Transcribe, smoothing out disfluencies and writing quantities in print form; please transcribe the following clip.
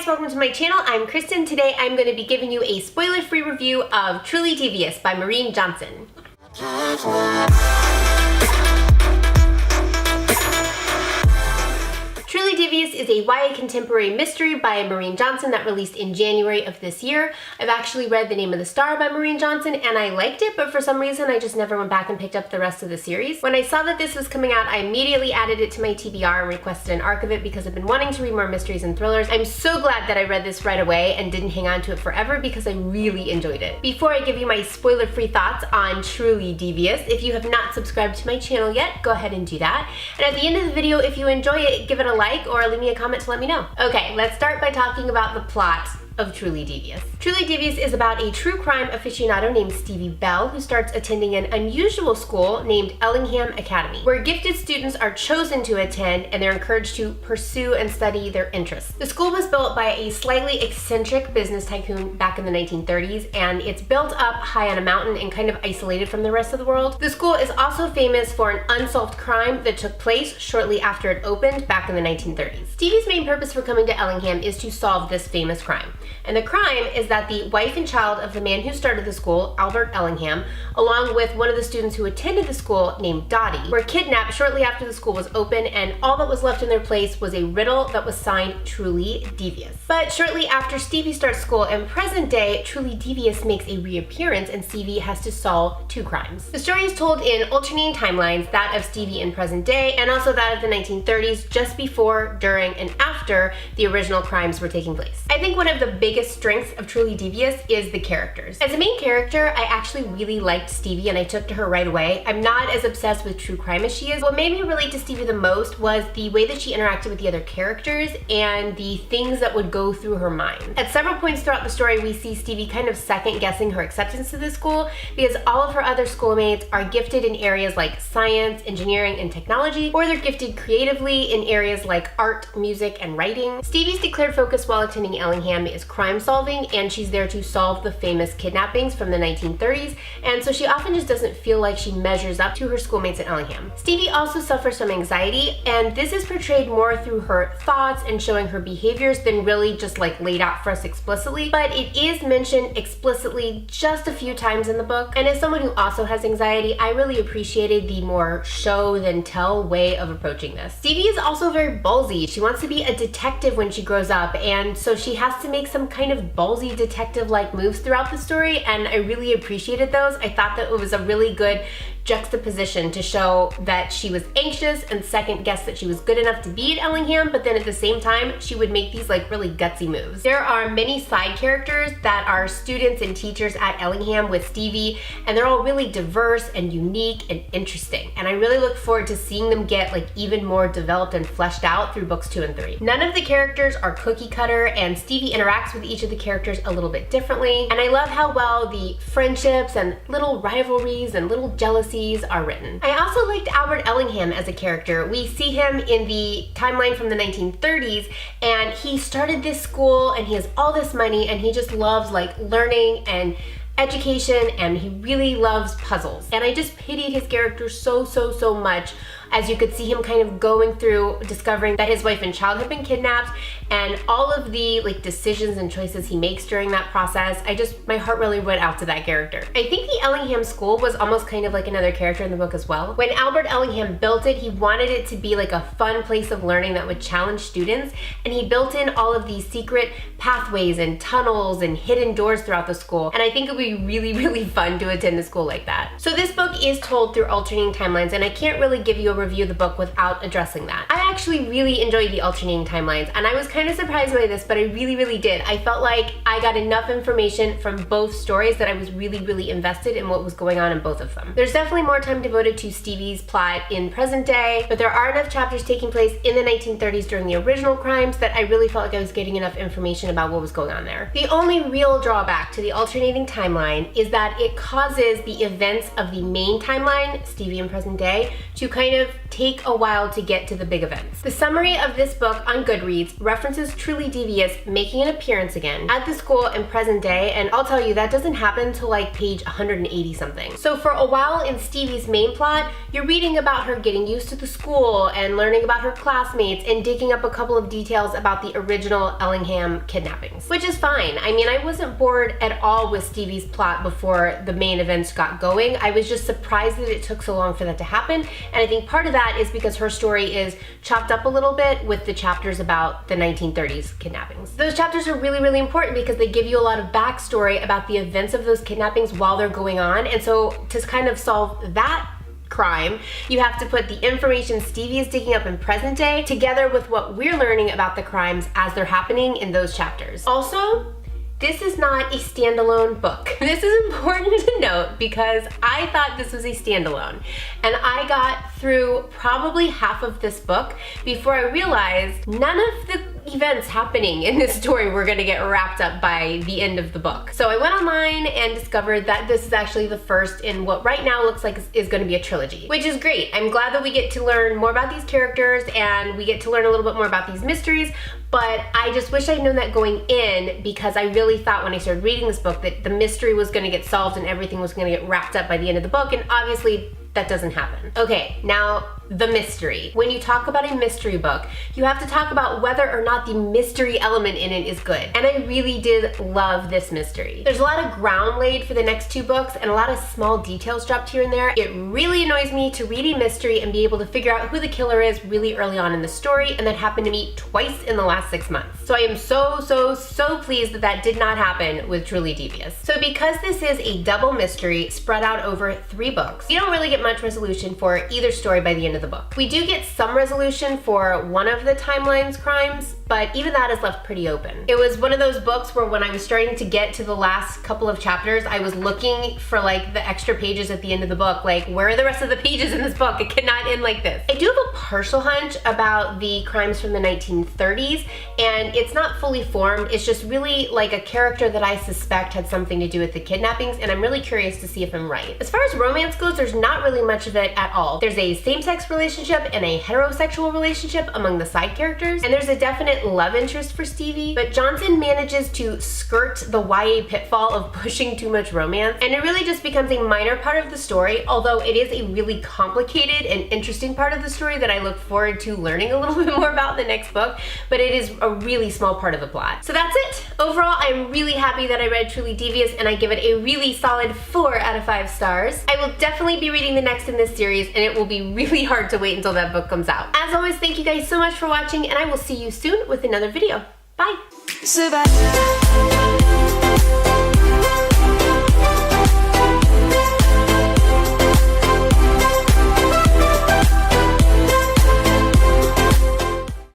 guys, welcome to my channel. I'm Kristen. Today I'm going to be giving you a spoiler-free review of Truly Devious by Maureen Johnson. Truly Devious is a YA contemporary mystery by Maureen Johnson that released in January of this year. I've actually read The Name of the Star by Maureen Johnson and I liked it, but for some reason I just never went back and picked up the rest of the series. When I saw that this was coming out, I immediately added it to my TBR and requested an arc of it because I've been wanting to read more mysteries and thrillers. I'm so glad that I read this right away and didn't hang on to it forever because I really enjoyed it. Before I give you my spoiler-free thoughts on Truly Devious, if you have not subscribed to my channel yet, go ahead and do that. And at the end of the video, if you enjoy it, give it a like or leave me a comment to let me know. Okay, let's start by talking about the plot of Truly Devious. Truly Devious is about a true crime aficionado named Stevie Bell who starts attending an unusual school named Ellingham Academy, where gifted students are chosen to attend and they're encouraged to pursue and study their interests. The school was built by a slightly eccentric business tycoon back in the 1930s, and it's built up high on a mountain and kind of isolated from the rest of the world. The school is also famous for an unsolved crime that took place shortly after it opened back in the 1930s. Stevie's main purpose for coming to Ellingham is to solve this famous crime. And the crime is that the wife and child of the man who started the school, Albert Ellingham, along with one of the students who attended the school named Dottie, were kidnapped shortly after the school was open, and all that was left in their place was a riddle that was signed Truly Devious. But shortly after Stevie starts school in present day, Truly Devious makes a reappearance and Stevie has to solve two crimes. The story is told in alternating timelines, that of Stevie in present day and also that of the 1930s, just before, during, and after the original crimes were taking place. I think one of the biggest strengths of Truly Devious is the characters. As a main character, I actually really liked Stevie and I took to her right away. I'm not as obsessed with true crime as she is. What made me relate to Stevie the most was the way that she interacted with the other characters and the things that would go through her mind. At several points throughout the story, we see Stevie kind of second guessing her acceptance to the school because all of her other schoolmates are gifted in areas like science, engineering, and technology, or they're gifted creatively in areas like art, music, and writing. Stevie's declared focus while attending Ellingham is crime solving, and she's there to solve the famous kidnappings from the 1930s, and so she often just doesn't feel like she measures up to her schoolmates at Ellingham. Stevie also suffers from anxiety, and this is portrayed more through her thoughts and showing her behaviors than really just like laid out for us explicitly, but it is mentioned explicitly just a few times in the book. And as someone who also has anxiety, I really appreciated the more show than tell way of approaching this. Stevie is also very ballsy. She wants to be a detective when she grows up, and so she has to make some kind of ballsy detective-like moves throughout the story, and I really appreciated those. I thought that it was a really good juxtaposition to show that she was anxious and second guessed that she was good enough to be at Ellingham, but then at the same time she would make these like really gutsy moves. There are many side characters that are students and teachers at Ellingham with Stevie, and they're all really diverse and unique and interesting, and I really look forward to seeing them get like even more developed and fleshed out through books 2 and 3. None of the characters are cookie cutter, and Stevie interacts with each of the characters a little bit differently, and I love how well the friendships and little rivalries and little jealousies are written. I also liked Albert Ellingham as a character. We see him in the timeline from the 1930s, and he started this school and he has all this money and he just loves like learning and education, and he really loves puzzles. And I just pitied his character so much as you could see him kind of going through discovering that his wife and child had been kidnapped, and all of the like decisions and choices he makes during that process. My heart really went out to that character. I think the Ellingham School was almost kind of like another character in the book as well. When Albert Ellingham built it, he wanted it to be like a fun place of learning that would challenge students, and he built in all of these secret pathways and tunnels and hidden doors throughout the school, and I think it would be really fun to attend a school like that. So this book is told through alternating timelines, and I can't really give you a review of the book without addressing that. I actually really enjoyed the alternating timelines, and I was kind of surprised by this, but I really did. I felt like I got enough information from both stories that I was really invested in what was going on in both of them. There's definitely more time devoted to Stevie's plot in present day, but there are enough chapters taking place in the 1930s during the original crimes that I really felt like I was getting enough information about what was going on there. The only real drawback to the alternating timeline is that it causes the events of the main timeline, Stevie in present day, to kind of take a while to get to the big events. The summary of this book on Goodreads references references Truly Devious making an appearance again at the school in present day, and I'll tell you, that doesn't happen till like page 180 something. So for a while in Stevie's main plot, you're reading about her getting used to the school and learning about her classmates and digging up a couple of details about the original Ellingham kidnappings, which is fine. I mean, I wasn't bored at all with Stevie's plot before the main events got going. I was just surprised that it took so long for that to happen, and I think part of that is because her story is chopped up a little bit with the chapters about the 1930s kidnappings. Those chapters are really, really important because they give you a lot of backstory about the events of those kidnappings while they're going on, and so to kind of solve that crime, you have to put the information Stevie is digging up in present day together with what we're learning about the crimes as they're happening in those chapters. Also, this is not a standalone book. This is important to note because I thought this was a standalone, and I got through probably half of this book before I realized none of the events happening in this story were gonna get wrapped up by the end of the book. So I went online and discovered that this is actually the first in what right now looks like is gonna be a trilogy, which is great. I'm glad that we get to learn more about these characters and we get to learn a little bit more about these mysteries, but I just wish I'd known that going in because I really thought when I started reading this book that the mystery was gonna get solved and everything was gonna get wrapped up by the end of the book, and obviously that doesn't happen. Okay, now the mystery. When you talk about a mystery book, you have to talk about whether or not the mystery element in it is good. And I really did love this mystery. There's a lot of ground laid for the next two books and a lot of small details dropped here and there. It really annoys me to read a mystery and be able to figure out who the killer is really early on in the story, and that happened to me twice in the last 6 months. So I am so pleased that that did not happen with Truly Devious. So because this is a double mystery spread out over 3 books, you don't really get much resolution for either story by the end of the book. We do get some resolution for one of the timeline's crimes, but even that is left pretty open. It was one of those books where when I was starting to get to the last couple of chapters, I was looking for like the extra pages at the end of the book, like where are the rest of the pages in this book? It cannot end like this. I do have a partial hunch about the crimes from the 1930s, and it's not fully formed. It's just really like a character that I suspect had something to do with the kidnappings, and I'm really curious to see if I'm right. As far as romance goes, there's not really much of it at all. There's a same-sex relationship and a heterosexual relationship among the side characters, and there's a definite love interest for Stevie, but Johnson manages to skirt the YA pitfall of pushing too much romance, and it really just becomes a minor part of the story, although it is a really complicated and interesting part of the story that I look forward to learning a little bit more about in the next book, but it is a really small part of the plot. So that's it. Overall, I'm really happy that I read Truly Devious, and I give it a really solid 4 out of 5 stars. I will definitely be reading the next in this series, and it will be really hard to wait until that book comes out. As always, thank you guys so much for watching, and I will see you soon with another video. Bye!